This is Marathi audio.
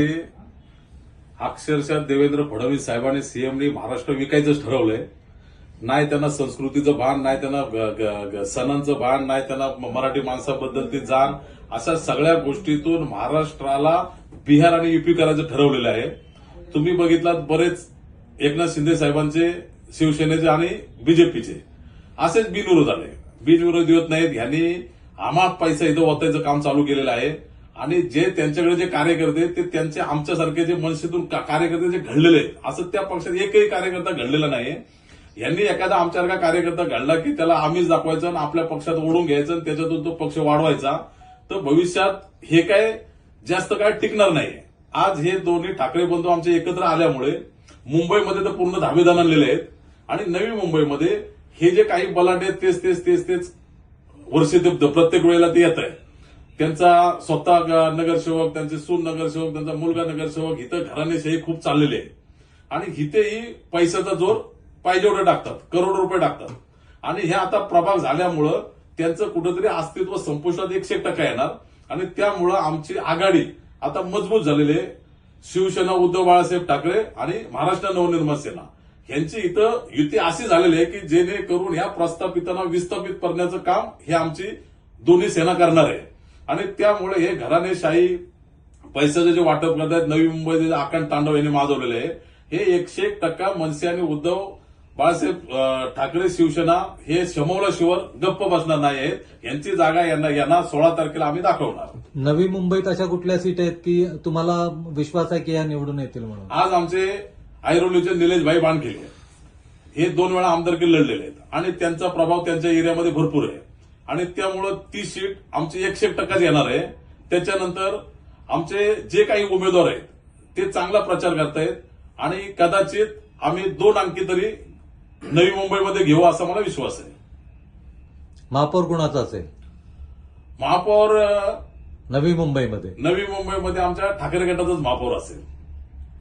अक्षरशः देवेंद्र फडणवीस साहेबांनी सीएमनी महाराष्ट्र विकायचंच ठरवलंय. नाही त्यांना संस्कृतीचं भान, नाही त्यांना सणांचं भान, नाही त्यांना मराठी माणसाबद्दलची जाण, अशा सगळ्या गोष्टीतून महाराष्ट्राला बिहार आणि युपी करायचं ठरवलेलं आहे. तुम्ही बघितलात बरेच एकनाथ शिंदे साहेबांचे, शिवसेनेचे आणि बीजेपीचे असेच बिनविरोध आले. बिनविरोधी होत नाहीत. ह्यांनी आम्हा पैसा इथं ओतायचं काम चालू केलेलं आहे. आणि जे त्यांच्याकडे जे कार्यकर्ते ते त्यांचे आमच्यासारखे जे मनसेतून कार्यकर्ते जे घडलेले आहेत, असं त्या पक्षात एकही कार्यकर्ता घडलेला नाही. यांनी एखादा आमच्यासारखा कार्यकर्ता घडला की त्याला आम्हीच दाखवायचं आणि आपल्या पक्षात ओढून घ्यायचं आणि त्याच्यातून तो पक्ष वाढवायचा. तर भविष्यात हे काय जास्त काय टिकणार नाही. आज हे दोन्ही ठाकरे बंधू आमचे एकत्र आल्यामुळे मुंबईमध्ये तर पूर्ण धाबेदान आणलेले आहेत. आणि नवी मुंबईमध्ये हे जे काही बलाढ्य तेच तेच तेच तेच वर्षे प्रत्येक वेळेला ते येत आहे. त्यांचा स्वतः नगरसेवक, त्यांचे सून नगरसेवक, त्यांचा मुलगा नगरसेवक, इथं घराणेशाही खूप चाललेली आहे. आणि इथेही पैशाचा जोर पाहिजे एवढं टाकतात, करोडो रुपये टाकतात. आणि हे आता प्रभाग झाल्यामुळं त्यांचं कुठंतरी अस्तित्व संपुष्टात 100% येणार. आणि त्यामुळं आमची आघाडी आता मजबूत झालेली आहे. शिवसेना, उद्धव बाळासाहेब ठाकरे आणि महाराष्ट्र नवनिर्माण सेना यांची इथं युती अशी झालेली आहे की जेणेकरून या प्रस्थापितांना विस्थापित करण्याचं काम हे आमची दोन्ही सेना करणार आहे. आणि त्यामुळे हे घराणेशाही पैशाचे जे वाटप करतात, नवी मुंबईचे अखंड तांडव यांनी माजवलेले आहे. हे 101% मनसे आणि उद्धव बाळासाहेब ठाकरे शिवसेना हे शमवल्याशिवाय गप्प बसणार नाही आहेत. यांची जागा यांना 16 तारखेला आम्ही दाखवणार. नवी मुंबईत अशा कुठल्या सीट आहेत की तुम्हाला विश्वास आहे की या निवडून येतील म्हणून? आज आमचे ऐरोलीचे निलेशभाई बाणखेले हे 2 वेळा आमदारकी लढलेले आहेत आणि त्यांचा प्रभाव त्यांच्या एरियामध्ये भरपूर आहे. आणि त्यामुळं ती सीट आमची 100% येणार आहे. त्याच्यानंतर आमचे जे काही उमेदवार आहेत ते चांगला प्रचार करतायत आणि कदाचित आम्ही 2 अंकी तरी नवी मुंबईमध्ये घेऊ असा मला विश्वास आहे. महापौर कुणाचा असेल? महापौर नवी मुंबईमध्ये आमच्या ठाकरे गटाचाच महापौर असेल.